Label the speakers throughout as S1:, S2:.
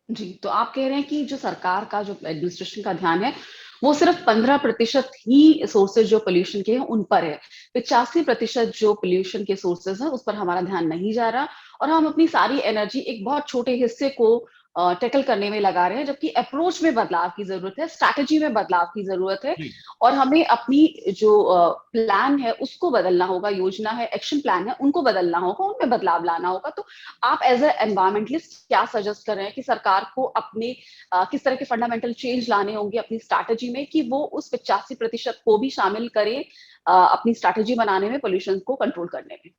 S1: जी, तो आप कह रहे हैं कि जो सरकार का जो एडमिनिस्ट्रेशन का ध्यान है, वो सिर्फ 15% ही सोर्सेज जो पोल्यूशन के हैं उन पर है। 85% जो पोल्यूशन के सोर्सेज हैं उस पर हमारा ध्यान नहीं जा रहा, और हम अपनी सारी एनर्जी एक बहुत छोटे हिस्से को टैकल करने में लगा रहे हैं, जबकि अप्रोच में बदलाव की जरूरत है, स्ट्रैटेजी में बदलाव की जरूरत है।
S2: जी।
S1: और हमें अपनी जो प्लान है उसको बदलना होगा, योजना है, एक्शन प्लान है, उनको बदलना होगा, उनमें बदलाव लाना होगा। तो आप एज ए एनवायरमेंटलिस्ट क्या सजेस्ट कर रहे हैं कि सरकार को अपने किस तरह के फंडामेंटल चेंज लाने होंगे अपनी स्ट्रैटेजी में, कि वो उस 85% को भी शामिल करें अपनी स्ट्रैटेजी बनाने में, पोल्यूशन को कंट्रोल करने में?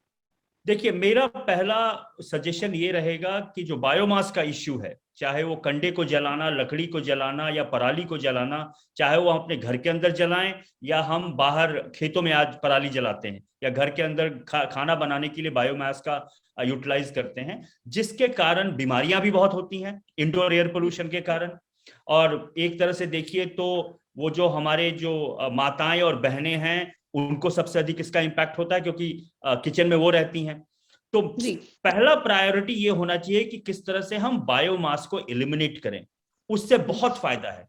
S2: देखिए, मेरा पहला सजेशन ये रहेगा कि जो बायोमास का इश्यू है, चाहे वो कंडे को जलाना, लकड़ी को जलाना या पराली को जलाना, चाहे वो अपने घर के अंदर जलाएं या हम बाहर खेतों में आज पराली जलाते हैं, या घर के अंदर खाना बनाने के लिए बायोमास का यूटिलाइज करते हैं, जिसके कारण बीमारियां भी बहुत होती हैं इंडोर एयर पोल्यूशन के कारण। और एक तरह से देखिए तो वो जो हमारे जो माताएं और बहनें हैं, उनको सबसे अधिक इसका इम्पैक्ट होता है, क्योंकि किचन में वो रहती हैं। तो
S1: जी।
S2: पहला प्रायोरिटी ये होना चाहिए कि किस तरह से हम बायोमास को एलिमिनेट करें। उससे बहुत फायदा है,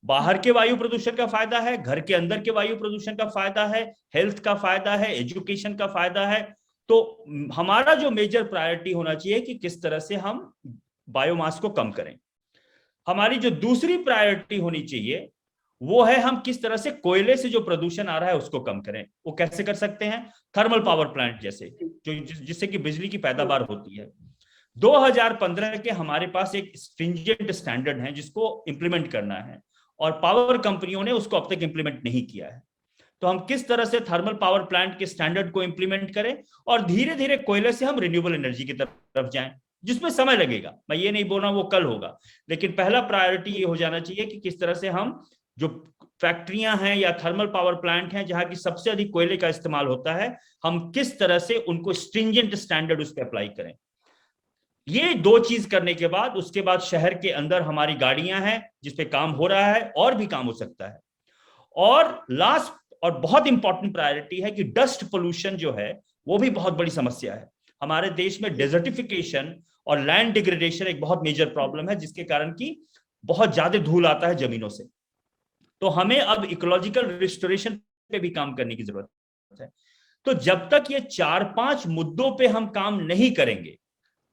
S2: बाहर के वायु प्रदूषण का फायदा है, घर के अंदर के वायु प्रदूषण का फायदा है, हेल्थ का फायदा है, एजुकेशन का फायदा है। तो हमारा जो मेजर प्रायोरिटी होना चाहिए कि किस तरह से हम बायोमास को कम करें। हमारी जो दूसरी प्रायोरिटी होनी चाहिए वो है हम किस तरह से कोयले से जो प्रदूषण आ रहा है उसको कम करें। वो कैसे कर सकते हैं? थर्मल पावर प्लांट जैसे, जो जिससे कि बिजली की पैदावार होती है। 2015 के हमारे पास एक स्ट्रिंजेंट स्टैंडर्ड है जिसको इंप्लीमेंट करना है, और पावर कंपनियों ने उसको अब तक इंप्लीमेंट नहीं किया है। तो हम किस तरह से थर्मल पावर प्लांट के स्टैंडर्ड को इंप्लीमेंट करें और धीरे धीरे कोयले से हम रिन्यूएबल एनर्जी की तरफ जाएं, जिसमें समय लगेगा। मैं ये नहीं बोल रहा हूं वो कल होगा, लेकिन पहला प्रायोरिटी ये हो जाना चाहिए कि किस तरह से हम जो फैक्ट्रियां हैं या थर्मल पावर प्लांट हैं जहां की सबसे अधिक कोयले का इस्तेमाल होता है, हम किस तरह से उनको स्ट्रिंजेंट स्टैंडर्ड उस पर अप्लाई करें। ये दो चीज करने के बाद उसके बाद शहर के अंदर हमारी गाड़ियां हैं जिसपे काम हो रहा है, और भी काम हो सकता है। और लास्ट और बहुत इंपॉर्टेंट प्रायोरिटी है कि डस्ट पोल्यूशन जो है वो भी बहुत बड़ी समस्या है। हमारे देश में डेजर्टिफिकेशन और लैंड डिग्रेडेशन एक बहुत मेजर प्रॉब्लम है, जिसके कारण की बहुत ज्यादा धूल आता है जमीनों से। तो हमें अब इकोलॉजिकल रिस्टोरेशन पे भी काम करने की जरूरत है। तो जब तक ये 4-5 मुद्दों पे हम काम नहीं करेंगे,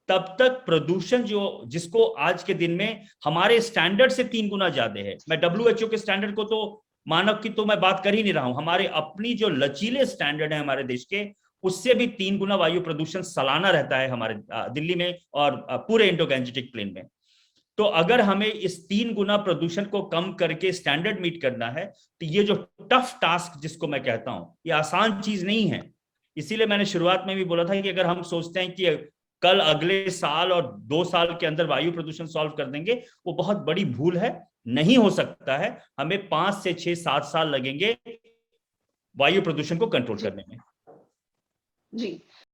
S2: तब तक प्रदूषण जो जिसको आज के दिन में हमारे स्टैंडर्ड से 3 गुना ज्यादा है। मैं डब्ल्यूएचओ के स्टैंडर्ड को तो मानक की तो मैं बात कर ही नहीं रहा हूं, हमारे अपनी जो लचीले स्टैंडर्ड है हमारे देश के, उससे भी 3 गुना वायु प्रदूषण सालाना रहता है हमारे दिल्ली में और पूरे इंडो गैंजेटिक प्लेन में। तो अगर हमें इस 3 गुना प्रदूषण को कम करके स्टैंडर्ड मीट करना है, तो ये जो टफ टास्क जिसको मैं कहता हूं, ये आसान चीज नहीं है। इसीलिए मैंने शुरुआत में भी बोला था कि अगर हम सोचते हैं कि कल अगले साल और 2 साल के अंदर वायु प्रदूषण सॉल्व कर देंगे, वो बहुत बड़ी भूल है। नहीं हो सकता है। हमें 5 से 6, 7 साल लगेंगे वायु प्रदूषण को कंट्रोल
S1: जी।
S2: करने में।
S1: जी।